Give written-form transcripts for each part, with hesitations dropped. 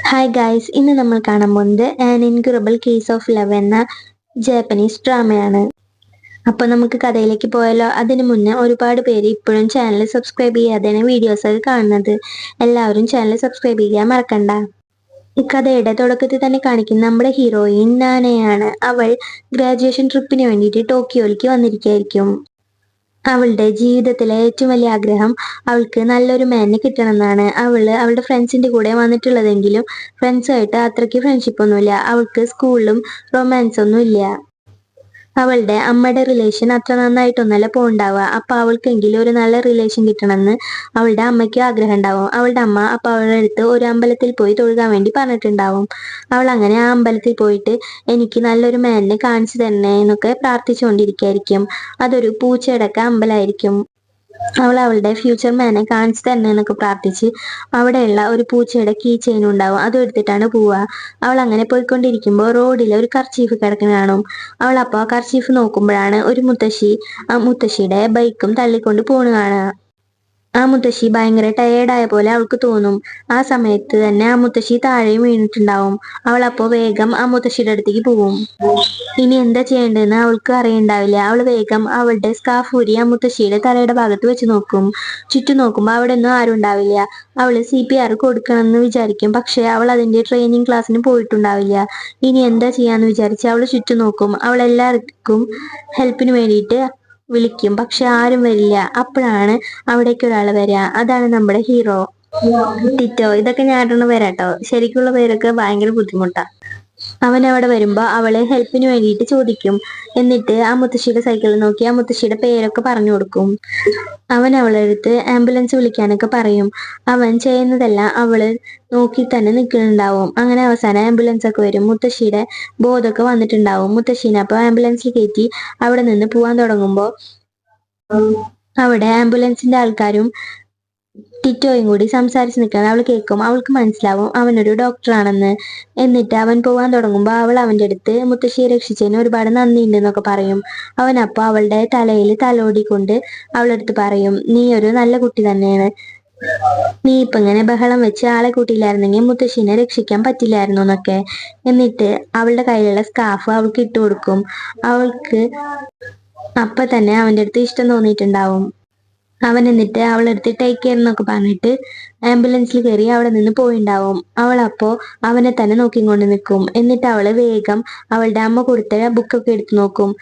Hi guys, ഇന്ന് നമ്മൾ കാണാൻ പോകുന്നത് an incredible case of love എന്ന ജാപ്പനീസ് ഡ്രാമയാണ്. അപ്പോൾ നമുക്ക് കഥയിലേക്ക് പോയാലോ? അതിനു മുന്നേ ഒരുപാട് പേര് ഇപ്പോഴും ചാനൽ സബ്സ്ക്രൈബ് ചെയ്യാതെയാണ് വീഡിയോസ് ഒക്കെ കാണുന്നത്. എല്ലാവരും ചാനൽ സബ്സ്ക്രൈബ് ചെയ്യാൻ മറക്കണ്ട. ഈ കഥയുടെ തുടക്കത്തിൽ തന്നെ കാണിക്കുന്ന നമ്മുടെ ഹീറോയിൻ നാനയാണ്. അവൾ ഗ്രാജുവേഷൻ ട്രിപ്പിന് വേണ്ടിയിട്ട് ടോക്കിയോയിലേക്ക് വന്നിരിക്കുകയായിരിക്കും. അവളുടെ ജീവിതത്തിലെ ഏറ്റവും വലിയ ആഗ്രഹം അവൾക്ക് നല്ലൊരു മാനിനെ കിട്ടണമെന്നാണ്. അവളുടെ ഫ്രണ്ട്സിന്റെ കൂടെ വന്നിട്ടുള്ളതെങ്കിലും ഫ്രണ്ട്സുമായിട്ട് അത്രയ്ക്ക് ഫ്രണ്ട്ഷിപ്പ് ഒന്നുമില്ല. അവൾക്ക് സ്കൂളിലും റൊമാൻസ് ഒന്നും ഇല്ല. അവളുടെ അമ്മയുടെ റിലേഷൻ അത്ര നന്നായിട്ടൊന്നല്ല പോണ്ടാവുക. അപ്പൊ അവൾക്കെങ്കിലും ഒരു നല്ല റിലേഷൻ കിട്ടണമെന്ന് അവളുടെ അമ്മയ്ക്ക് ആഗ്രഹം ഉണ്ടാവും. അവളുടെ അമ്മ അപ്പൊ അവളുടെ അടുത്ത് ഒരു അമ്പലത്തിൽ പോയി തൊഴുകാൻ വേണ്ടി പറഞ്ഞിട്ടുണ്ടാവും. അവൾ അങ്ങനെ ആ അമ്പലത്തിൽ പോയിട്ട് എനിക്ക് നല്ലൊരു മാനിനെ കാണിച്ചു തരണേ എന്നൊക്കെ പ്രാർത്ഥിച്ചുകൊണ്ടിരിക്കുകയായിരിക്കും. അതൊരു പൂച്ചയുടെയൊക്കെ അമ്പലമായിരിക്കും. അവൾ അവളുടെ ഫ്യൂച്ചർ മാനെ കാണിച്ചു തന്നെ എന്നൊക്കെ പ്രാർത്ഥിച്ച് അവിടെയുള്ള ഒരു പൂച്ചയുടെ കീ ചെയിൻ ഉണ്ടാവും. അതും എടുത്തിട്ടാണ് പോവുക. അവൾ അങ്ങനെ പോയിക്കൊണ്ടിരിക്കുമ്പോൾ റോഡിൽ ഒരു കർച്ചീഫ് കിടക്കുന്ന കാണും. അവൾ അപ്പോൾ ആ കർച്ചീഫ് നോക്കുമ്പോഴാണ് ഒരു മുത്തശ്ശി ആ മുത്തശ്ശിയുടെ ബൈക്കും തള്ളിക്കൊണ്ട് പോണു കാണുക. ആ മുത്തശ്ശി ഭയങ്കര ടയേർഡായ പോലെ അവൾക്ക് തോന്നും. ആ സമയത്ത് തന്നെ ആ മുത്തശ്ശി താഴെയും വീണിട്ടുണ്ടാവും. അവൾ അപ്പോൾ വേഗം ആ മുത്തശ്ശിയുടെ അടുത്തേക്ക് പോവും. ഇനി എന്താ ചെയ്യേണ്ടതെന്ന് അവൾക്ക് അറിയണ്ടാവില്ല. അവൾ വേഗം അവളുടെ സ്കാർഫ് ഊരി ആ മുത്തശ്ശിയുടെ തലയുടെ ഭാഗത്ത് വെച്ച് നോക്കും. ചുറ്റും നോക്കുമ്പോൾ അവിടെ ഒന്നും ആരും ഉണ്ടാവില്ല. അവൾ CPR കൊടുക്കണമെന്ന് വിചാരിക്കും. പക്ഷെ അവൾ അതിന്റെ ട്രെയിനിങ് ക്ലാസ്സിന് പോയിട്ടുണ്ടാവില്ല. ഇനി എന്താ ചെയ്യാന്ന് വിചാരിച്ച് അവൾ ചുറ്റും നോക്കും. അവൾ എല്ലാവർക്കും ഹെൽപ്പിന് വേണ്ടിയിട്ട് വിളിക്കും. പക്ഷെ ആരും വരില്ല. അപ്പോഴാണ് അവിടേക്ക് ഒരാൾ വരിക. അതാണ് നമ്മുടെ ഹീറോ ടിറ്റോ. ഇതൊക്കെ ഞാനൊന്ന് വരാട്ടോ. ശരിക്കുള്ള പേരൊക്കെ ഭയങ്കര ബുദ്ധിമുട്ടാ. അവൻ അവിടെ വരുമ്പോ അവള് ഹെൽപ്പിന് വേണ്ടിയിട്ട് ചോദിക്കും. എന്നിട്ട് ആ മുത്തശ്ശിയുടെ സൈക്കിളിൽ നോക്കി ആ മുത്തശ്ശിയുടെ പേരൊക്കെ പറഞ്ഞു കൊടുക്കും. അവൻ അവളുടെ അടുത്ത് ആംബുലൻസ് വിളിക്കാനൊക്കെ പറയും. അവൻ ചെയ്യുന്നതെല്ലാം അവള് നോക്കി തന്നെ നിൽക്കുന്നുണ്ടാവും. അങ്ങനെ അവസാനം ആംബുലൻസ് ഒക്കെ വരും. മുത്തശ്ശിയുടെ ബോധമൊക്കെ വന്നിട്ടുണ്ടാവും. മുത്തശ്ശീനെ അപ്പൊ ആംബുലൻസിൽ കയറ്റി അവിടെ നിന്ന് പോവാൻ തുടങ്ങുമ്പോ അവിടെ ആംബുലൻസിന്റെ ആൾക്കാരും ടിറ്റോയും കൂടി സംസാരിച്ച് നിൽക്കാൻ അവൾ കേൾക്കും. അവൾക്ക് മനസ്സിലാവും അവനൊരു ഡോക്ടറാണെന്ന്. എന്നിട്ട് അവൻ പോവാൻ തുടങ്ങുമ്പോൾ അവൾ അവന്റെ അടുത്ത് മുത്തശ്ശിയെ രക്ഷിച്ചതിന് ഒരുപാട് നന്ദിയുണ്ട് എന്നൊക്കെ പറയും. അവൻ അപ്പൊ അവളുടെ തലയിൽ തലോടിക്കൊണ്ട് അവളുടെ അടുത്ത് പറയും, നീ ഒരു നല്ല കുട്ടി തന്നെയാണ്. നീ ഇപ്പൊ ഇങ്ങനെ ബഹളം വെച്ച് ആളെ കൂട്ടിയില്ലായിരുന്നെങ്കിൽ മുത്തശ്ശീനെ രക്ഷിക്കാൻ പറ്റില്ലായിരുന്നു എന്നൊക്കെ. എന്നിട്ട് അവളുടെ കയ്യിലുള്ള സ്കാർഫ് അവൾക്ക് ഇട്ട് കൊടുക്കും. അവൾക്ക് അപ്പൊ തന്നെ അവന്റെ അടുത്ത് ഇഷ്ടം തോന്നിയിട്ടുണ്ടാവും. അവൻ എന്നിട്ട് അവളടുത്ത് ടേക്ക് കെയർ എന്നൊക്കെ പറഞ്ഞിട്ട് ആംബുലൻസിൽ കയറി അവിടെ നിന്ന് പോയിണ്ടാവും. അവൾ അപ്പോ അവനെ തന്നെ നോക്കിക്കൊണ്ട് നിൽക്കും. എന്നിട്ട് അവള് വേഗം അവളുടെ അമ്മ കൊടുത്ത ബുക്കൊക്കെ എടുത്തു നോക്കും.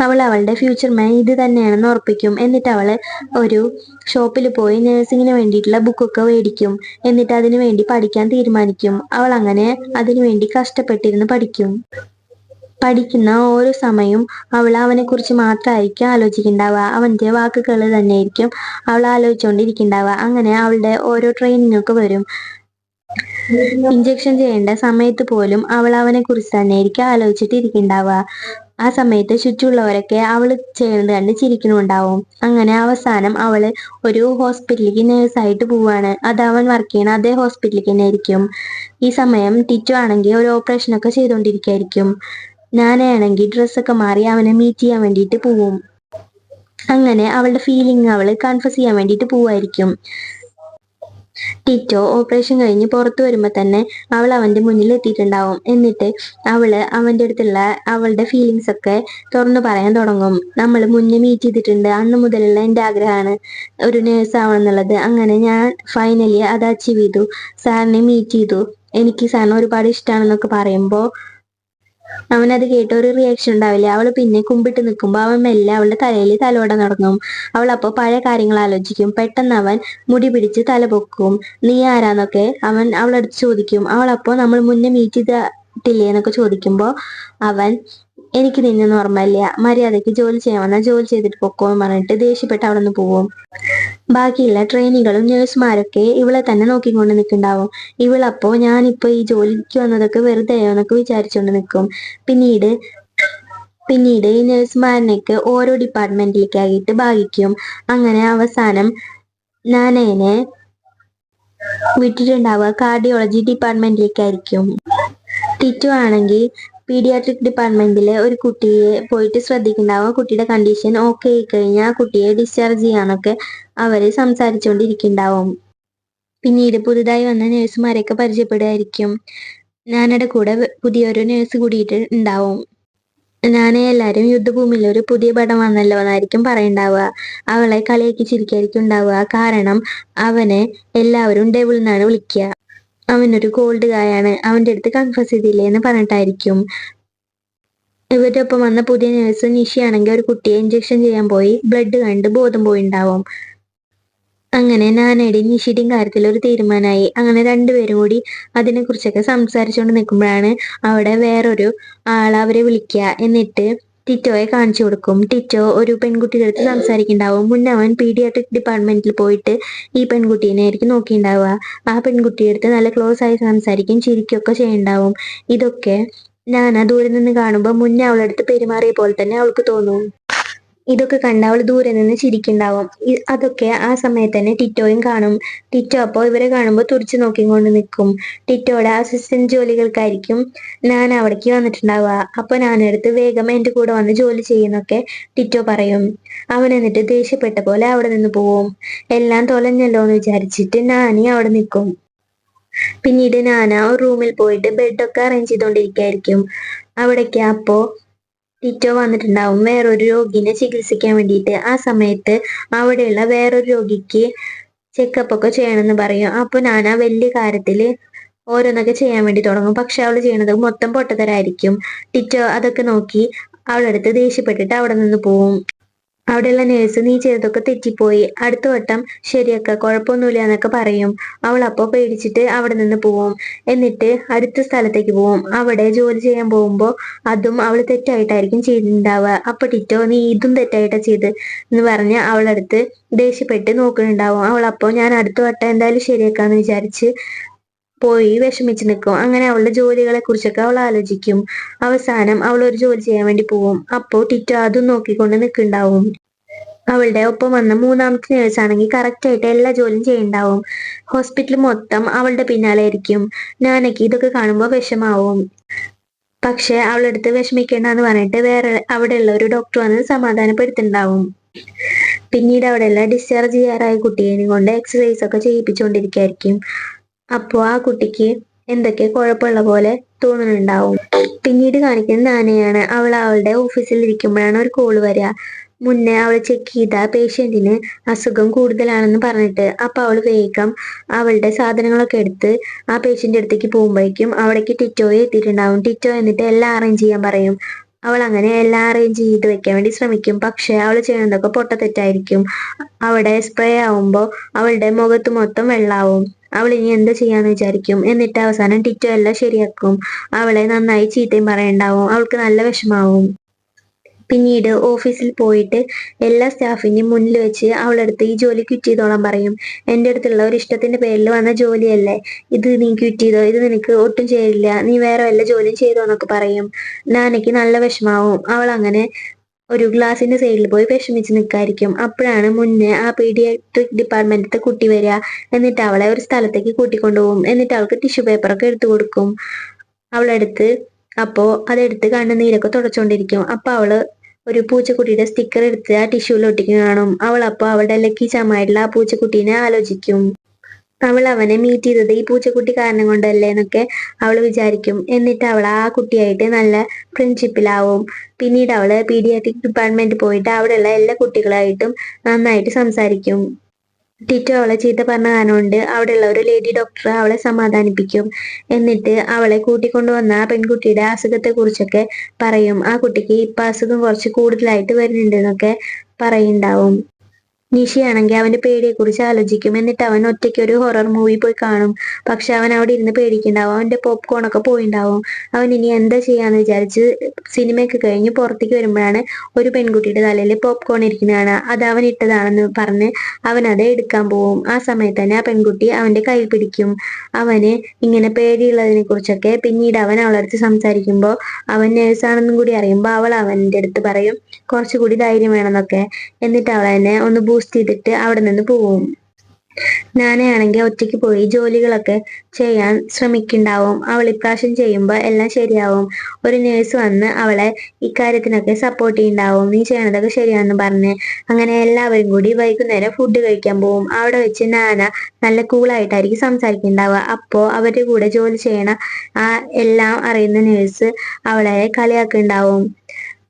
അവൾ അവളുടെ ഫ്യൂച്ചർ മാൻ ഇത് തന്നെയാണെന്ന് ഉറപ്പിക്കും. എന്നിട്ട് അവള് ഒരു ഷോപ്പിൽ പോയി നഴ്സിങ്ങിന് വേണ്ടിയിട്ടുള്ള ബുക്കൊക്കെ മേടിക്കും. എന്നിട്ട് അതിനു വേണ്ടി പഠിക്കാൻ തീരുമാനിക്കും. അവൾ അങ്ങനെ അതിനു വേണ്ടി കഷ്ടപ്പെട്ടിരുന്ന് പഠിക്കും. പഠിക്കുന്ന ഓരോ സമയവും അവൾ അവനെ കുറിച്ച് മാത്രമായിരിക്കും ആലോചിക്കുന്നുണ്ടാവുക. അവന്റെ വാക്കുകൾ തന്നെയായിരിക്കും അവൾ ആലോചിച്ചുകൊണ്ടിരിക്കുന്നുണ്ടാവുക. അങ്ങനെ അവളുടെ ഓരോ ട്രെയിനിങ് ഒക്കെ വരും. ഇഞ്ചക്ഷൻ ചെയ്യേണ്ട സമയത്ത് പോലും അവൾ അവനെ കുറിച്ച് തന്നെയായിരിക്കും ആലോചിച്ചിട്ടിരിക്കുന്നുണ്ടാവുക. ആ സമയത്ത് ചുറ്റുമുള്ളവരൊക്കെ അവൾ ചെയ്യുന്നത് കണ്ട് ചിരിക്കുന്നുണ്ടാവും. അങ്ങനെ അവസാനം അവള് ഒരു ഹോസ്പിറ്റലിലേക്ക് നേഴ്സായിട്ട് പോവാണ്. അത് അവൻ വർക്ക് ചെയ്യണ അതേ ഹോസ്പിറ്റലിലേക്ക് തന്നെ ആയിരിക്കും. ഈ സമയം ടിറ്റു ആണെങ്കിൽ ഒരു ഓപ്പറേഷൻ ഒക്കെ ചെയ്തുകൊണ്ടിരിക്കുകയായിരിക്കും. ഞാനാണെങ്കിൽ ഡ്രസ്സൊക്കെ മാറി അവനെ മീറ്റ് ചെയ്യാൻ വേണ്ടിയിട്ട് പോവും. അങ്ങനെ അവളുടെ ഫീലിംഗ് അവള് കൺഫസ് ചെയ്യാൻ വേണ്ടിയിട്ട് പോവായിരിക്കും. ടിറ്റോ ഓപ്പറേഷൻ കഴിഞ്ഞ് പുറത്തു വരുമ്പോ തന്നെ അവൾ അവന്റെ മുന്നിൽ എത്തിയിട്ടുണ്ടാവും. എന്നിട്ട് അവള് അവന്റെ അടുത്തുള്ള അവളുടെ ഫീലിങ്സ് ഒക്കെ തുറന്നു പറയാൻ തുടങ്ങും. നമ്മൾ മുന്നേ മീറ്റ് ചെയ്തിട്ടുണ്ട്. അന്ന് മുതലുള്ള എൻ്റെ ആഗ്രഹമാണ് ഒരു നേഴ്സ് ആവണം എന്നുള്ളത്. അങ്ങനെ ഞാൻ ഫൈനലി അത് അച്ചീവ് ചെയ്തു. സാറിനെ മീറ്റ് ചെയ്തു. എനിക്ക് സാറിന് ഒരുപാട് ഇഷ്ടമാണെന്നൊക്കെ പറയുമ്പോൾ അവനത് കേട്ട് ഒരു റിയാക്ഷൻ ഉണ്ടാവില്ല. അവള് പിന്നെ കുമ്പിട്ട് നിൽക്കുമ്പോ അവൻ മെല്ലെ അവളുടെ തലയിൽ തലോടാൻ തുടങ്ങും. അവൾ അപ്പൊ പഴയ കാര്യങ്ങൾ ആലോചിക്കും. പെട്ടെന്ന് അവൻ മുടി പിടിച്ച് തല പൊക്കും. നീ ആരാന്നൊക്കെ അവൻ അവളടുത്ത് ചോദിക്കും. അവൾ അപ്പോ നമ്മൾ മുന്നേ മീറ്റ് ചെയ്തിട്ടില്ലേ എന്നൊക്കെ ചോദിക്കുമ്പോ അവൻ എനിക്ക് നിന്നൊന്നും ഓർമ്മയില്ല, മര്യാദയ്ക്ക് ജോലി ചെയ്യാൻ വന്നാൽ ജോലി ചെയ്തിട്ട് പൊക്കോ എന്ന് പറഞ്ഞിട്ട് ദേഷ്യപ്പെട്ട് അവിടെ നിന്ന് പോവും. ബാക്കിയുള്ള ട്രെയിനികളും നഴ്സുമാരൊക്കെ ഇവളെ തന്നെ നോക്കിക്കൊണ്ട് നിൽക്കുന്നുണ്ടാവും. ഇവളപ്പോ ഞാനിപ്പോ ഈ ജോലിക്ക് വന്നതൊക്കെ വെറുതെയോ എന്നൊക്കെ വിചാരിച്ചുകൊണ്ട് നിൽക്കും. പിന്നീട് പിന്നീട് ഈ നഴ്സുമാരിനൊക്കെ ഓരോ ഡിപ്പാർട്ട്മെന്റിലേക്കായിട്ട് ഭാഗിക്കും. അങ്ങനെ അവസാനം നാനേനെ വിട്ടിട്ടുണ്ടാവുക കാർഡിയോളജി ഡിപ്പാർട്ട്മെന്റിലേക്കായിരിക്കും. ടിറ്റു ആണെങ്കിൽ പീഡിയാട്രിക് ഡിപ്പാർട്ട്മെന്റിലെ ഒരു കുട്ടിയെ പോയിട്ട് ശ്രദ്ധിക്കുന്നുണ്ടാവും. കുട്ടിയുടെ കണ്ടീഷൻ ഓക്കെ ആയി കഴിഞ്ഞാൽ കുട്ടിയെ ഡിസ്ചാർജ് ചെയ്യാനൊക്കെ അവര് സംസാരിച്ചുകൊണ്ടിരിക്കുന്നുണ്ടാവും. പിന്നീട് പുതുതായി വന്ന നേഴ്സുമാരെയൊക്കെ പരിചയപ്പെടുമായിരിക്കും. നാനയുടെ കൂടെ പുതിയൊരു നേഴ്സ് കൂടിയിട്ട് ഉണ്ടാവും. നാനെ എല്ലാരും യുദ്ധഭൂമിയിൽ ഒരു പുതിയ പടം വന്നല്ലോ എന്നായിരിക്കും പറയണ്ടാവുക. അവളെ കളിയാക്കി ചിരിക്കായിരിക്കും ഉണ്ടാവുക. കാരണം അവനെ എല്ലാവരും ഡെവിൾ എന്നാണ് വിളിക്കുക. അവനൊരു ഗോൾഡ് ഗായാണ്, അവന്റെ അടുത്ത് കൺഫസ് ചെയ്തില്ലേ എന്ന് പറഞ്ഞിട്ടായിരിക്കും. ഇവരുടെ ഒപ്പം വന്ന പുതിയ നേഴ്സ് നിഷിയാണെങ്കിൽ ഒരു കുട്ടിയെ ഇഞ്ചക്ഷൻ ചെയ്യാൻ പോയി ബ്ലഡ് കണ്ട് ബോധം പോയിണ്ടാവും. അങ്ങനെ നാനയുടെയും നിഷിയുടെയും കാര്യത്തിൽ ഒരു തീരുമാനമായി. അങ്ങനെ രണ്ടുപേരും കൂടി അതിനെ കുറിച്ചൊക്കെ സംസാരിച്ചുകൊണ്ട് നിൽക്കുമ്പോഴാണ് അവിടെ വേറൊരു ആൾ അവരെ വിളിക്കുക. എന്നിട്ട് ടിറ്റോയെ കാണിച്ചു കൊടുക്കും. ടിറ്റോ ഒരു പെൺകുട്ടിയുടെ അടുത്ത് സംസാരിക്കുന്നുണ്ടാവും. മുന്നേ അവൻ പീഡിയാട്രിക് ഡിപ്പാർട്ട്മെന്റിൽ പോയിട്ട് ഈ പെൺകുട്ടീനെ ആയിരിക്കും നോക്കിയിട്ടുണ്ടാവുക. ആ പെൺകുട്ടിയുടെ അടുത്ത് നല്ല ക്ലോസ് ആയി സംസാരിക്കും, ചിരിക്കുകയൊക്കെ ചെയ്യുന്നുണ്ടാവും. ഇതൊക്കെ നാന ദൂരെ നിന്ന് കാണുമ്പോൾ മുന്നേ അവളുടെ അടുത്ത് പെരുമാറിയ പോലെ തന്നെ അവൾക്ക് തോന്നും. ഇതൊക്കെ കണ്ട് അവൾ ദൂരെ നിന്ന് ചിരിക്കുന്നുണ്ടാവും. അതൊക്കെ ആ സമയത്ത് തന്നെ ടിറ്റോയും കാണും. ടിറ്റോ അപ്പോൾ ഇവരെ കാണുമ്പോൾ തുറിച്ചു നോക്കിക്കൊണ്ട് നിൽക്കും. ടിറ്റോയുടെ അസിസ്റ്റന്റ് ജോലികൾക്കായിരിക്കും ഞാൻ അവിടേക്ക് വന്നിട്ടുണ്ടാവുക. അപ്പൊ ഞാനെടുത്ത് വേഗം എന്റെ കൂടെ വന്ന് ജോലി ചെയ്യുന്നൊക്കെ ടിറ്റോ പറയും. അവൻ എന്നിട്ട് ദേഷ്യപ്പെട്ട പോലെ അവിടെ നിന്ന് പോവും. എല്ലാം തൊലഞ്ഞല്ലോ എന്ന് വിചാരിച്ചിട്ട് നാനി അവിടെ നിൽക്കും. പിന്നീട് നാന ഒരു റൂമിൽ പോയിട്ട് ബെഡൊക്കെ അറേഞ്ച് ചെയ്തോണ്ടിരിക്കായിരിക്കും. അവിടേക്ക് അപ്പോ ടിറ്റോ വന്നിട്ടുണ്ടാവും വേറൊരു രോഗിനെ ചികിത്സിക്കാൻ വേണ്ടിയിട്ട്. ആ സമയത്ത് അവിടെയുള്ള വേറൊരു രോഗിക്ക് ചെക്കപ്പ് ഒക്കെ ചെയ്യണമെന്ന് പറയും. അപ്പൊ നാന വലിയ കാര്യത്തില് ഓരോന്നൊക്കെ ചെയ്യാൻ വേണ്ടി തുടങ്ങും. പക്ഷെ അവള് ചെയ്യണത് മൊത്തം പൊട്ടത്തരായിരിക്കും. ടിറ്റോ അതൊക്കെ നോക്കി അവളടുത്ത് ദേഷ്യപ്പെട്ടിട്ട് അവിടെ നിന്ന് പോവും. അവിടെയുള്ള നേഴ്സ് നീ ചെയ്തതൊക്കെ തെറ്റിപ്പോയി, അടുത്ത വട്ടം ശരിയാക്ക, കുഴപ്പമൊന്നുമില്ല എന്നൊക്കെ പറയും. അവൾ അപ്പോ പേടിച്ചിട്ട് അവിടെ നിന്ന് പോവും. എന്നിട്ട് അടുത്ത സ്ഥലത്തേക്ക് പോവും. അവിടെ ജോലി ചെയ്യാൻ പോകുമ്പോ അതും അവൾ തെറ്റായിട്ടായിരിക്കും ചെയ്തിട്ടുണ്ടാവുക. അപ്പൊ ടിറ്റോ നീ ഇതും തെറ്റായിട്ടാ ചെയ്ത് എന്ന് പറഞ്ഞ് അവളടുത്ത് ദേഷ്യപ്പെട്ട് നോക്കുന്നുണ്ടാവും. അവൾ അപ്പോ ഞാൻ അടുത്ത വട്ടം എന്തായാലും ശരിയാക്കാന്ന് വിചാരിച്ച് പോയി വിഷമിച്ച് നിൽക്കും. അങ്ങനെ അവളുടെ ജോലികളെ കുറിച്ചൊക്കെ അവൾ ആലോചിക്കും. അവസാനം അവൾ ഒരു ജോലി ചെയ്യാൻ വേണ്ടി പോവും. അപ്പോ ടിറ്റോ അതും നോക്കിക്കൊണ്ട് നിൽക്കുന്നുണ്ടാവും. അവളുടെ ഒപ്പം വന്ന മൂന്നാമത്തെ നേഴ്സ് ആണെങ്കിൽ കറക്റ്റ് ആയിട്ട് എല്ലാ ജോലിയും ചെയ്യുന്നുണ്ടാവും. ഹോസ്പിറ്റൽ മൊത്തം അവളുടെ പിന്നാലെ ആയിരിക്കും. നാനയ്ക്ക് ഇതൊക്കെ കാണുമ്പോൾ വിഷമാവും. പക്ഷെ അവളടുത്ത് വിഷമിക്കേണ്ടെന്ന് പറഞ്ഞിട്ട് വേറെ അവിടെയുള്ള ഒരു ഡോക്ടർ വന്ന് സമാധാനപ്പെടുത്തുന്നുണ്ടാവും. പിന്നീട് അവിടെയുള്ള ഡിസ്ചാർജ് ചെയ്യാറായ കുട്ടീനെ കൊണ്ട് എക്സസൈസ് ഒക്കെ ചെയ്യിപ്പിച്ചുകൊണ്ടിരിക്കുകയായിരിക്കും. അപ്പോ ആ കുട്ടിക്ക് എന്തൊക്കെ കുഴപ്പമുള്ള പോലെ തോന്നുന്നുണ്ടാവും. പിന്നീട് കാണിക്കുന്നത് നാനയാണ്. അവൾ അവളുടെ ഓഫീസിൽ ഇരിക്കുമ്പോഴാണ് ഒരു കോള് വരിക. മുന്നേ അവൾ ചെക്ക് ചെയ്ത പേഷ്യന്റിന് അസുഖം കൂടുതലാണെന്ന് പറഞ്ഞിട്ട്. അപ്പൊ അവൾ വേഗം അവളുടെ സാധനങ്ങളൊക്കെ എടുത്ത് ആ പേഷ്യന്റ് അടുത്തേക്ക് പോകുമ്പോഴേക്കും അവിടേക്ക് ടിറ്റോയെ എത്തിയിട്ടുണ്ടാവും. ടിറ്റോ എന്നിട്ട് എല്ലാം അറേഞ്ച് ചെയ്യാൻ പറയും. അവൾ അങ്ങനെ എല്ലാം അറേഞ്ച് ചെയ്ത് വെക്കാൻ വേണ്ടി ശ്രമിക്കും. പക്ഷെ അവൾ ചെയ്യുന്നതൊക്കെ പൊട്ടത്തെറ്റായിരിക്കും. അവിടെ സ്പ്രേ ആവുമ്പോൾ അവളുടെ മുഖത്ത് മൊത്തം വെള്ളാവും. അവൾ ഇനി എന്താ ചെയ്യാന്ന് വിചാരിക്കും. എന്നിട്ട് അവസാനം ടിറ്റോ എല്ലാം ശരിയാക്കും. അവളെ നന്നായി ചീത്തയും പറയണ്ടാവും. അവൾക്ക് നല്ല വിഷമാവും. പിന്നീട് ഓഫീസിൽ പോയിട്ട് എല്ലാ സ്റ്റാഫിന്റെയും മുന്നിൽ വെച്ച് അവളടുത്ത് ഈ ജോലി ക്വിറ്റ് ചെയ്തോളാൻ പറയും. എൻ്റെ അടുത്തുള്ള ഒരു ഇഷ്ടത്തിന്റെ പേരിൽ വന്ന ജോലിയല്ലേ ഇത്, നീ ക്വിറ്റ് ചെയ്തോ, ഇത് നിനക്ക് ഒട്ടും ചേരില്ല, നീ വേറെ വല്ല ജോലിയും ചെയ്തോ എന്നൊക്കെ പറയും. നാനയ്ക്ക് നല്ല വിഷമാവും. അവൾ അങ്ങനെ ഒരു ഗ്ലാസിന്റെ സൈഡിൽ പോയി വിഷമിച്ച് നിൽക്കായിരിക്കും. അപ്പോഴാണ് മുന്നേ ആ പീഡിയാട്രിക് ഡിപ്പാർട്ട്മെന്റിലത്തെ കുട്ടി വരിക. എന്നിട്ട് അവളെ ഒരു സ്ഥലത്തേക്ക് കൂട്ടിക്കൊണ്ടുപോകും. എന്നിട്ട് അവൾക്ക് ടിഷ്യൂ പേപ്പറൊക്കെ എടുത്തു കൊടുക്കും. അവളെടുത്ത് അപ്പോ അതെടുത്ത് കണ്ണുനീരൊക്കെ തുടച്ചോണ്ടിരിക്കും. അപ്പൊ അവള് ഒരു പൂച്ചക്കുട്ടിയുടെ സ്റ്റിക്കർ എടുത്ത് ആ ടിഷ്യൂവിൽ ഒട്ടിക്കുന്ന കാണും. അവൾ അപ്പൊ അവളുടെ ലക്കി ചാമായിട്ടുള്ള ആ പൂച്ചക്കുട്ടീനെ ആലോചിക്കും. അവൾ അവനെ മീറ്റ് ചെയ്തത് ഈ പൂച്ചക്കുട്ടി കാരണം കൊണ്ടല്ലേ എന്നൊക്കെ അവൾ വിചാരിക്കും. എന്നിട്ട് അവൾ ആ കുട്ടിയായിട്ട് നല്ല ഫ്രണ്ട്ഷിപ്പിലാവും. പിന്നീട് അവള് പീഡിയാട്രിക് ഡിപ്പാർട്ട്മെന്റിൽ പോയിട്ട് അവിടെയുള്ള എല്ലാ കുട്ടികളായിട്ടും നന്നായിട്ട് സംസാരിക്കും. ടിറ്റോ അവളെ ചീത്ത പറഞ്ഞ കാരണം കൊണ്ട് അവിടെയുള്ള ഒരു ലേഡി ഡോക്ടർ അവളെ സമാധാനിപ്പിക്കും. എന്നിട്ട് അവളെ കൂട്ടിക്കൊണ്ടുവന്ന ആ പെൺകുട്ടിയുടെ അസുഖത്തെ കുറിച്ചൊക്കെ പറയും. ആ കുട്ടിക്ക് ഇപ്പൊ അസുഖം കുറച്ച് കൂടുതലായിട്ട് വരുന്നുണ്ട് എന്നൊക്കെ പറയുണ്ടാവും. നിഷിയാണെങ്കിൽ അവന്റെ പേടിയെ കുറിച്ച് ആലോചിക്കും. എന്നിട്ട് അവൻ ഒറ്റയ്ക്ക് ഒരു ഹൊറർ മൂവി പോയി കാണും. പക്ഷെ അവൻ അവിടെ ഇരുന്ന് പേടിക്കുന്നുണ്ടാവും. അവന്റെ പോപ്കോൺ ഒക്കെ പോയിണ്ടാവും. അവൻ ഇനി എന്താ ചെയ്യാന്ന് വിചാരിച്ച് സിനിമയൊക്കെ കഴിഞ്ഞ് പുറത്തേക്ക് വരുമ്പോഴാണ് ഒരു പെൺകുട്ടിയുടെ തലയിൽ പോപ്കോൺ ഇരിക്കുന്നതാണ്. അത് അവൻ ഇട്ടതാണെന്ന് പറഞ്ഞ് അവൻ അത് എടുക്കാൻ പോവും. ആ സമയത്ത് തന്നെ ആ പെൺകുട്ടി അവന്റെ കൈ പിടിക്കും. അവന് ഇങ്ങനെ പേടിയുള്ളതിനെ കുറിച്ചൊക്കെ പിന്നീട് അവൻ അവളടുത്ത് സംസാരിക്കുമ്പോൾ അവൻ നേഴ്സാണെന്നും കൂടി അറിയുമ്പോൾ അവൾ അവന്റെ അടുത്ത് പറയും കുറച്ചുകൂടി ധൈര്യം വേണമെന്നൊക്കെ. എന്നിട്ട് അവൾ തന്നെ ഒന്ന് ബൂസ്റ്റ് ചെയ്തിട്ട് അവിടെ നിന്ന് പോവും. ഞാനാണെങ്കിൽ ഒറ്റയ്ക്ക് പോയി ജോലികളൊക്കെ ചെയ്യാൻ ശ്രമിക്കുന്നുണ്ടാവും. അവൾ ഇപ്രാവശ്യം ചെയ്യുമ്പോൾ എല്ലാം ശരിയാവും. ഒരു നേഴ്സ് വന്ന് അവളെ ഇക്കാര്യത്തിനൊക്കെ സപ്പോർട്ട് ചെയ്യുന്നുണ്ടാവും. നീ ചെയ്യണതൊക്കെ ശരിയാണെന്ന് പറഞ്ഞ്. അങ്ങനെ എല്ലാവരും കൂടി വൈകുന്നേരം ഫുഡ് കഴിക്കാൻ പോകും. അവിടെ വെച്ച് നാന നല്ല കൂളായിട്ടായിരിക്കും സംസാരിക്കുന്നുണ്ടാവുക. അപ്പോൾ അവരുടെ കൂടെ ജോലി ചെയ്യണ ആ എല്ലാം അറിയുന്ന നേഴ്സ് അവളെ കളിയാക്കുന്നുണ്ടാവും.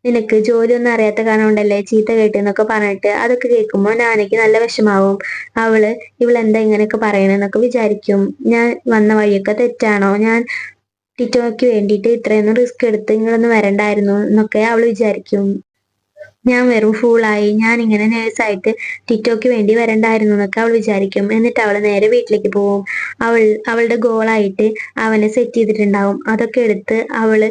നിനക്ക് ജോലിയൊന്നും അറിയാത്ത കാരണം കൊണ്ടല്ലേ ചീത്ത കേട്ടെന്നൊക്കെ പറഞ്ഞിട്ട് അതൊക്കെ കേൾക്കുമ്പോൾ നാനയ്ക്ക് നല്ല വിഷമാവും. ഇവളെന്താ ഇങ്ങനെയൊക്കെ പറയണെന്നൊക്കെ വിചാരിക്കും. ഞാൻ വന്ന വഴിയൊക്കെ തെറ്റാണോ? ഞാൻ ടിറ്റോയ്ക്ക് വേണ്ടിയിട്ട് ഇത്രയൊന്നും റിസ്ക് എടുത്ത് ഇങ്ങളൊന്നും വരണ്ടായിരുന്നു എന്നൊക്കെ അവൾ വിചാരിക്കും. ഞാൻ വെറും ഫൂളായി. ഞാൻ ഇങ്ങനെ നേഴ്സായിട്ട് ടിറ്റോയ്ക്ക് വേണ്ടി വരണ്ടായിരുന്നു എന്നൊക്കെ അവൾ വിചാരിക്കും. എന്നിട്ട് അവൾ നേരെ വീട്ടിലേക്ക് പോവും. അവളുടെ ഗോളായിട്ട് അവനെ സെറ്റ് ചെയ്തിട്ടുണ്ടാവും. അതൊക്കെ എടുത്ത് അവള്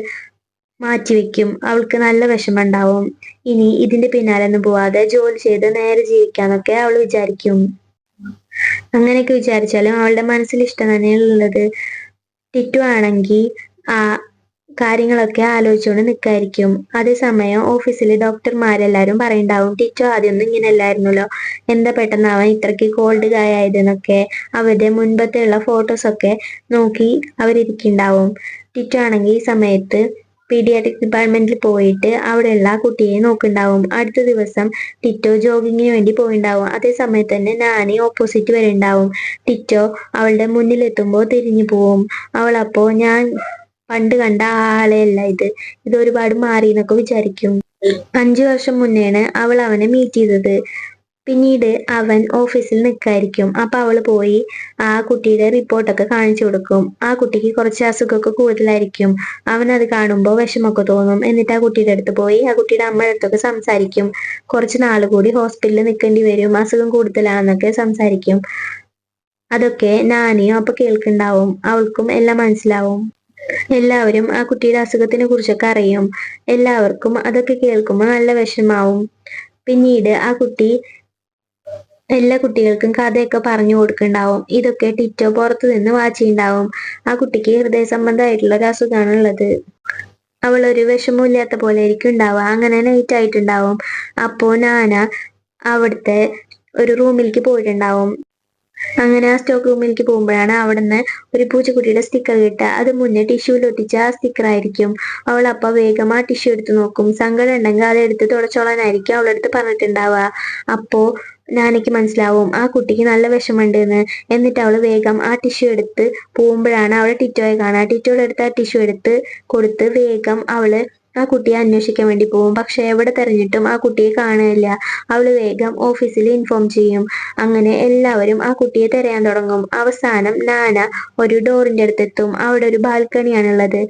മാറ്റിവെക്കും. അവൾക്ക് നല്ല വിഷമമുണ്ടാവും. ഇനി ഇതിന്റെ പിന്നാലെ ഒന്നും പോവാതെ ജോലി ചെയ്ത് നേരെ ജീവിക്കാന്നൊക്കെ അവൾ വിചാരിക്കും. അങ്ങനെയൊക്കെ വിചാരിച്ചാലും അവളുടെ മനസ്സിൽ ഇഷ്ടം തന്നെയുള്ളത്. ടിറ്റു ആണെങ്കിൽ ആ കാര്യങ്ങളൊക്കെ ആലോചിച്ചുകൊണ്ട് നിൽക്കായിരിക്കും. അതേസമയം ഓഫീസിലെ ഡോക്ടർമാരെല്ലാരും പറയുണ്ടാവും, ടിറ്റു ആദ്യമൊന്നും ഇങ്ങനെയല്ലായിരുന്നല്ലോ, എന്താ പെട്ടെന്ന് അവൻ ഇത്രയ്ക്ക് കോൾഡ് ആയതെന്നൊക്കെ. അവരുടെ മുൻപത്തെ ഉള്ള ഫോട്ടോസൊക്കെ നോക്കി അവരിയ്ക്കുന്നുണ്ടാവും. ടിറ്റു ആണെങ്കിൽ ഈ സമയത്ത് പീഡിയാട്രിക് ഡിപ്പാർട്ട്മെന്റിൽ പോയിട്ട് അവിടെയുള്ള കുട്ടിയെ നോക്കുന്നുണ്ടാവും. അടുത്ത ദിവസം ടിറ്റോ ജോഗിങ്ങിന് വേണ്ടി പോയിണ്ടാവും. അതേ സമയത്ത് തന്നെ നാനി ഓപ്പോസിറ്റ് വരുന്നുണ്ടാവും. ടിറ്റോ അവളുടെ മുന്നിലെത്തുമ്പോൾ തിരിഞ്ഞു പോവും. അവളപ്പോ ഞാൻ പണ്ട് കണ്ട ആ ആളെയല്ല ഇത് ഒരുപാട് മാറി എന്നൊക്കെ വിചാരിക്കും. 5 വർഷം മുന്നെയാണ് അവൾ അവനെ മീറ്റ് ചെയ്തത്. പിന്നീട് അവൻ ഓഫീസിൽ നിൽക്കായിരിക്കും. അപ്പൊ അവള് പോയി ആ കുട്ടിയുടെ റിപ്പോർട്ടൊക്കെ കാണിച്ചു കൊടുക്കും. ആ കുട്ടിക്ക് കുറച്ച് അസുഖമൊക്കെ കൂടുതലായിരിക്കും. അവനത് കാണുമ്പോൾ വിഷമൊക്കെ തോന്നും. എന്നിട്ട് ആ കുട്ടിയുടെ അടുത്ത് പോയി ആ കുട്ടിയുടെ അമ്മയുടെ അടുത്തൊക്കെ സംസാരിക്കും. കുറച്ച് നാൾ കൂടി ഹോസ്പിറ്റലിൽ നിൽക്കേണ്ടി വരും, അസുഖം കൂടുതലാണെന്നൊക്കെ സംസാരിക്കും. അതൊക്കെ നാനിയും അപ്പൊ കേൾക്കുന്നുണ്ടാവും. അവൾക്കും എല്ലാം മനസ്സിലാവും. എല്ലാവരും ആ കുട്ടിയുടെ അസുഖത്തിനെ കുറിച്ചൊക്കെ അറിയും. എല്ലാവർക്കും അതൊക്കെ കേൾക്കുമ്പോൾ നല്ല വിഷമാവും. പിന്നീട് ആ കുട്ടി എല്ലാ കുട്ടികൾക്കും കഥയൊക്കെ പറഞ്ഞു കൊടുക്കുന്നുണ്ടാവും. ഇതൊക്കെ ടിറ്റോ പുറത്തു നിന്ന് വായിച്ചിട്ടുണ്ടാവും. ആ കുട്ടിക്ക് ഹൃദയ സംബന്ധമായിട്ടുള്ള ഒരു അസുഖമാണ് ഉള്ളത്. അവൾ ഒരു വിഷമമില്ലാത്ത പോലെ ആയിരിക്കും ഉണ്ടാവുക. അങ്ങനെ നൈറ്റ് ആയിട്ടുണ്ടാവും. അപ്പോ നാന അവിടുത്തെ ഒരു റൂമിലേക്ക് പോയിട്ടുണ്ടാവും. അങ്ങനെ ആ സ്റ്റോക്ക് റൂമിലേക്ക് പോകുമ്പോഴാണ് അവിടുന്ന് ഒരു പൂച്ചക്കുട്ടിയുടെ സ്റ്റിക്കർ കിട്ടുക. അത് മുന്നേ ടിഷ്യൂവിൽ ഒട്ടിച്ച ആ സ്റ്റിക്കർ ആയിരിക്കും. അവൾ അപ്പൊ വേഗം ആ ടിഷ്യൂ എടുത്ത് നോക്കും. സങ്കടം ഉണ്ടെങ്കിൽ അത് എടുത്ത് തുടച്ചോളാനായിരിക്കും അവളെടുത്ത് പറഞ്ഞിട്ടുണ്ടാവുക. അപ്പോ നാനയ്ക്ക് മനസ്സിലാവും ആ കുട്ടിക്ക് നല്ല വിഷമമുണ്ട് എന്ന്. എന്നിട്ട് അവള് വേഗം ആ ടിഷ്യൂ എടുത്ത് പോകുമ്പോഴാണ് അവള് ടിറ്റോയെ കാണുക. ടിറ്റോയുടെ അടുത്ത് ആ ടിഷ്യൂ എടുത്ത് കൊടുത്ത് വേഗം അവള് ആ കുട്ടിയെ അന്വേഷിക്കാൻ വേണ്ടി പോകും. പക്ഷെ എവിടെ തെരഞ്ഞിട്ടും ആ കുട്ടിയെ കാണുന്നില്ല. അവള് വേഗം ഓഫീസിൽ ഇൻഫോം ചെയ്യും. അങ്ങനെ എല്ലാവരും ആ കുട്ടിയെ തിരയാൻ തുടങ്ങും. അവസാനം നാന ഒരു ഡോറിന്റെ അടുത്തെത്തും. അവിടെ ഒരു ബാൽക്കണിയാണുള്ളത്.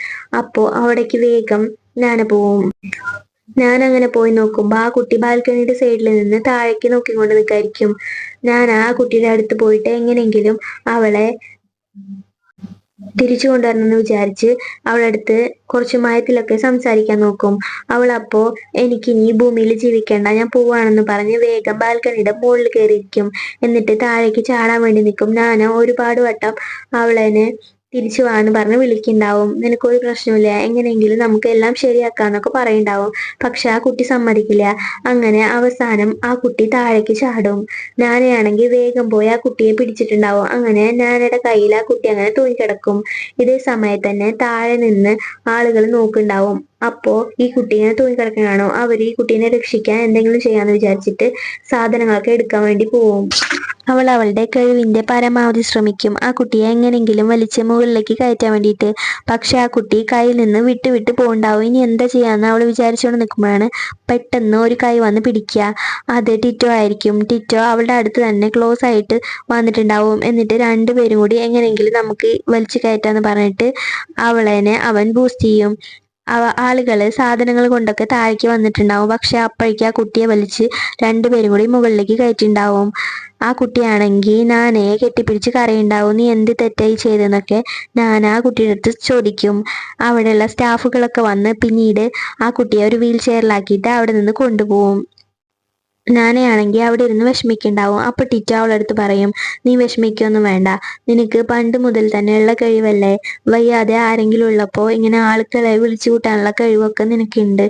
അപ്പോ അവിടേക്ക് വേഗം നാന പോവും. ഞാൻ അങ്ങനെ പോയി നോക്കുമ്പോ ആ കുട്ടി ബാൽക്കണിയുടെ സൈഡിൽ നിന്ന് താഴേക്ക് നോക്കിക്കൊണ്ട് നിൽക്കായിരിക്കും. ഞാൻ ആ കുട്ടിയുടെ അടുത്ത് പോയിട്ട് എങ്ങനെയെങ്കിലും അവളെ തിരിച്ചു കൊണ്ടുവരണമെന്ന് വിചാരിച്ച് അവളടുത്ത് കുറച്ച് മയത്തിലൊക്കെ സംസാരിക്കാൻ നോക്കും. അവൾ അപ്പോ എനിക്കിനി ഈ ഭൂമിയിൽ ജീവിക്കേണ്ട, ഞാൻ പോവാണെന്ന് പറഞ്ഞ് വേഗം ബാൽക്കണിയുടെ മുകളിൽ കയറിയിരിക്കും. എന്നിട്ട് താഴേക്ക് ചാടാൻ വേണ്ടി നിൽക്കും. ഞാൻ ഒരുപാട് വട്ടം അവളെന്നെ തിരിച്ചു വാന്ന് പറഞ്ഞ് വിളിക്കുന്നുണ്ടാവും. നിനക്കൊരു പ്രശ്നമില്ല, എങ്ങനെയെങ്കിലും നമുക്ക് എല്ലാം ശരിയാക്കാന്നൊക്കെ പറയുണ്ടാവും. പക്ഷെ ആ കുട്ടി സമ്മതിക്കില്ല. അങ്ങനെ അവസാനം ആ കുട്ടി താഴേക്ക് ചാടും. നാനയാണെങ്കിൽ വേഗം പോയി ആ കുട്ടിയെ പിടിച്ചിട്ടുണ്ടാവും. അങ്ങനെ നാനയുടെ കയ്യിൽ ആ കുട്ടി അങ്ങനെ തൂങ്ങിക്കിടക്കും. ഇതേ സമയത്ത് തന്നെ താഴെ നിന്ന് ആളുകൾ നോക്കുന്നുണ്ടാവും. അപ്പോ ഈ കുട്ടീനെ തൂങ്ങിക്കിടക്കണാണോ, അവർ ഈ കുട്ടീനെ രക്ഷിക്കാൻ എന്തെങ്കിലും ചെയ്യാന്ന് വിചാരിച്ചിട്ട് സാധനങ്ങളൊക്കെ എടുക്കാൻ വേണ്ടി പോവും. അവൾ അവളുടെ കഴിവിന്റെ പരമാവധി ശ്രമിക്കും ആ കുട്ടിയെ എങ്ങനെങ്കിലും വലിച്ച് മുകളിലേക്ക് കയറ്റാൻ വേണ്ടിയിട്ട്. പക്ഷെ ആ കുട്ടി കയ്യിൽ നിന്ന് വിട്ട് വിട്ട് പോണ്ടാവും. ഇനി എന്താ ചെയ്യാന്ന് അവൾ വിചാരിച്ചുകൊണ്ട് നിൽക്കുമ്പോഴാണ് പെട്ടെന്ന് ഒരു കൈ വന്ന് പിടിക്കുക. അത് ടിറ്റോ ആയിരിക്കും. ടിറ്റോ അവളുടെ അടുത്ത് തന്നെ ക്ലോസ് ആയിട്ട് വന്നിട്ടുണ്ടാവും. എന്നിട്ട് രണ്ടുപേരും കൂടി എങ്ങനെയെങ്കിലും നമുക്ക് വലിച്ചു കയറ്റാന്ന് പറഞ്ഞിട്ട് അവളെന്നെ അവൻ ബൂസ്റ്റ് ചെയ്യും. ആളുകള് സാധനങ്ങൾ കൊണ്ടൊക്കെ താഴേക്ക് വന്നിട്ടുണ്ടാവും. പക്ഷെ അപ്പോഴേക്ക് ആ കുട്ടിയെ വലിച്ച് രണ്ടുപേരും കൂടി മുകളിലേക്ക് കയറ്റിണ്ടാവും. ആ കുട്ടിയാണെങ്കിൽ നാനയെ കെട്ടിപ്പിടിച്ച് കരയുണ്ടാവും. നീ എന്ത് തെറ്റായി ചെയ്തെന്നൊക്കെ ഞാൻ ആ കുട്ടിയുടെ അടുത്ത് ചോദിക്കും. അവിടെയുള്ള സ്റ്റാഫുകളൊക്കെ വന്ന് പിന്നീട് ആ കുട്ടിയെ ഒരു വീൽ ചെയറിലാക്കിയിട്ട് അവിടെ നിന്ന് കൊണ്ടുപോകും. നാനയാണെങ്കിൽ അവിടെ ഇരുന്ന് വിഷമിക്കുണ്ടാവും. അപ്പൊ ടിറ്റോ അവളടുത്ത് പറയും, നീ വിഷമിക്കൊന്നും വേണ്ട, നിനക്ക് പണ്ട് മുതൽ തന്നെയുള്ള കഴിവല്ലേ, വയ്യാതെ ആരെങ്കിലും ഉള്ളപ്പോൾ ഇങ്ങനെ ആൾക്കളെ വിളിച്ചു കൂട്ടാനുള്ള കഴിവൊക്കെ നിനക്കുണ്ട്,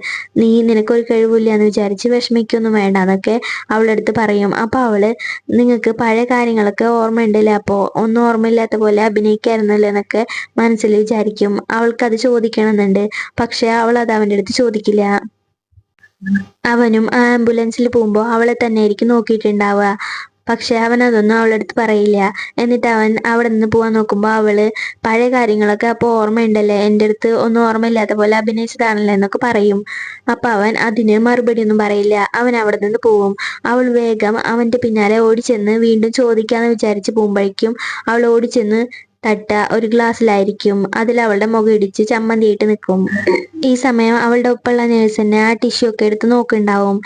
നിനക്കൊരു കഴിവില്ല എന്ന് വിചാരിച്ച് വിഷമിക്കൊന്നും വേണ്ട എന്നൊക്കെ അവളടുത്ത് പറയും. അപ്പൊ അവള്, നിങ്ങൾക്ക് പഴയ കാര്യങ്ങളൊക്കെ ഓർമ്മയുണ്ടല്ലേ, അപ്പോ ഒന്നും ഓർമ്മയില്ലാത്ത പോലെ അഭിനയിക്കായിരുന്നല്ലോ എന്നൊക്കെ മനസ്സിൽ വിചാരിക്കും. അവൾക്കത് ചോദിക്കണമെന്നുണ്ട്, പക്ഷെ അവൾ അത് അവൻ്റെ അടുത്ത് ചോദിക്കില്ല. അവനും ആംബുലൻസിൽ പോകുമ്പോൾ അവളെ തന്നെ ആയിരിക്കും നോക്കിയിട്ടുണ്ടാവുക, പക്ഷെ അവൻ അതൊന്നും അവളടുത്ത് പറയില്ല. എന്നിട്ട് അവൻ അവിടെ നിന്ന് പോവാൻ നോക്കുമ്പോൾ അവള്, പഴയ കാര്യങ്ങളൊക്കെ അപ്പോൾ ഓർമ്മയുണ്ടല്ലേ, എൻ്റെ അടുത്ത് ഒന്നും ഓർമ്മയില്ലാത്ത പോലെ അഭിനയിച്ചതാണല്ലേ എന്നൊക്കെ പറയും. അപ്പൊ അവൻ അതിന് മറുപടി ഒന്നും പറയില്ല. അവൻ അവിടെ നിന്ന് പോവും. അവൾ വേഗം അവന്റെ പിന്നാലെ ഓടിച്ചെന്ന് വീണ്ടും ചോദിക്കാന്ന് വിചാരിച്ച് പോകുമ്പോഴേക്കും അവൾ ഓടിച്ചെന്ന് ഒരു ഗ്ലാസ്സിലായിരിക്കും. അതിൽ അവളുടെ മുഖം ഇടിച്ച് ചമ്മന്തിയായിട്ട് നിൽക്കും. ഈ സമയം അവളുടെ ഒപ്പമുള്ള നേഴ്സ് തന്നെ ആ ടിഷ്യൂ ഒക്കെ എടുത്ത് നോക്കുന്നുണ്ടാവും.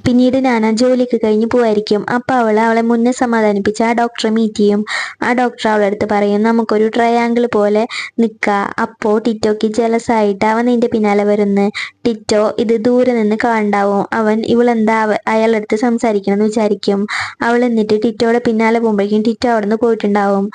പിന്നീട് നാന ജോലിക്ക് കഴിഞ്ഞ് പോവായിരിക്കും. അപ്പൊ അവളെ മുന്നേ സമാധാനിപ്പിച്ച് ആ ഡോക്ടറെ മീറ്റ് ചെയ്യും. ആ ഡോക്ടർ അവളുടെ അടുത്ത് പറയും, നമുക്കൊരു ട്രയാങ്കിൾ പോലെ നിക്ക. അപ്പോ ടിറ്റോക്ക് ജലസ് ആയിട്ട് അവൻ നിന്റെ പിന്നാലെ വരുന്ന്. ടിറ്റോ ഇത് ദൂരെ നിന്ന് കാണണ്ടാവും. അവൻ ഇവളെന്താ അയാളുടെ അടുത്ത് സംസാരിക്കണമെന്ന് വിചാരിക്കും. അവൾ എന്നിട്ട് ടിറ്റോയുടെ പിന്നാലെ പോകുമ്പോഴേക്കും ടിറ്റോ അവിടെ നിന്ന് പോയിട്ടുണ്ടാവും.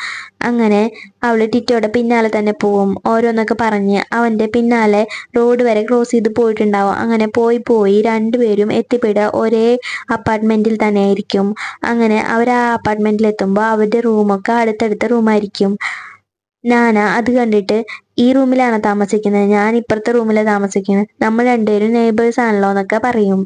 അങ്ങനെ അവള് ടിറ്റോയുടെ പിന്നാലെ തന്നെ പോവും. ഓരോന്നൊക്കെ പറഞ്ഞ് അവന്റെ പിന്നാലെ റോഡ് വരെ ക്രോസ് ചെയ്ത് പോയിട്ടുണ്ടാവും. അങ്ങനെ പോയി രണ്ടുപേരും എത്തിപ്പെടുക ഒരേ അപ്പാർട്ട്മെന്റിൽ തന്നെ ആയിരിക്കും. അങ്ങനെ അവർ ആ അപ്പാർട്ട്മെന്റിൽ എത്തുമ്പോൾ അവരുടെ റൂമൊക്കെ അടുത്തടുത്ത റൂമായിരിക്കും. നാന അത് കണ്ടിട്ട്, ഈ റൂമിലാണ് താമസിക്കുന്നത്, ഞാൻ ഇപ്പുറത്തെ റൂമിലാണ് താമസിക്കുന്നത്, നമ്മൾ രണ്ടുപേരും നെയ്ബേഴ്സ് ആണല്ലോ എന്നൊക്കെ പറയും.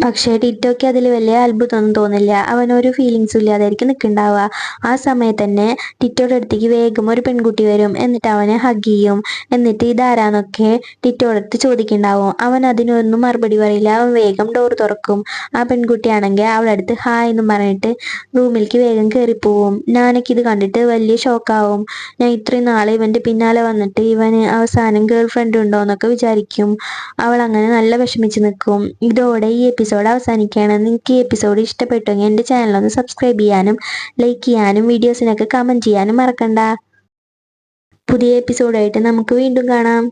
പക്ഷേ ടിറ്റോയ്ക്ക് അതിൽ വലിയ അത്ഭുതമൊന്നും തോന്നില്ല. അവനൊരു ഫീലിങ്സും ഇല്ലാതായിരിക്കും നിൽക്കുന്നുണ്ടാവുക. ആ സമയത്ത് തന്നെ ടിറ്റോയുടെ അടുത്തേക്ക് വേഗം ഒരു പെൺകുട്ടി വരും. എന്നിട്ട് അവനെ ഹഗ് ചെയ്യും. എന്നിട്ട് ഇതാരാന്നൊക്കെ ടിറ്റോയുടെ അടുത്ത് ചോദിക്കുന്നുണ്ടാവും. അവൻ അതിനൊന്നും മറുപടി പറയില്ല. അവൻ വേഗം ഡോർ തുറക്കും. ആ പെൺകുട്ടിയാണെങ്കിൽ അവളുടെ അടുത്ത് ഹായ് എന്നും പറഞ്ഞിട്ട് റൂമിലേക്ക് വേഗം കയറിപ്പോവും. നാനയ്ക്ക് ഇത് കണ്ടിട്ട് വലിയ ഷോക്കാവും. ഞാൻ ഇത്രയും നാളെ ഇവന്റെ പിന്നാലെ വന്നിട്ട് ഇവന് അവസാനം ഗേൾ ഫ്രണ്ട് ഉണ്ടോ എന്നൊക്കെ വിചാരിക്കും. അവൾ അങ്ങനെ നല്ല വിഷമിച്ച് നിൽക്കും. ഇതോടെ ഈ എപ്പിസോഡ് അവസാനിക്കുകയാണ്. നിങ്ങൾക്ക് ഈ എപ്പിസോഡ് ഇഷ്ടപ്പെട്ടെങ്കിൽ എൻ്റെ ചാനലൊന്ന് സബ്സ്ക്രൈബ് ചെയ്യാനും ലൈക്ക് ചെയ്യാനും വീഡിയോസിനൊക്കെ കമൻറ്റ് ചെയ്യാനും മറക്കണ്ട. പുതിയ എപ്പിസോഡായിട്ട് നമുക്ക് വീണ്ടും കാണാം.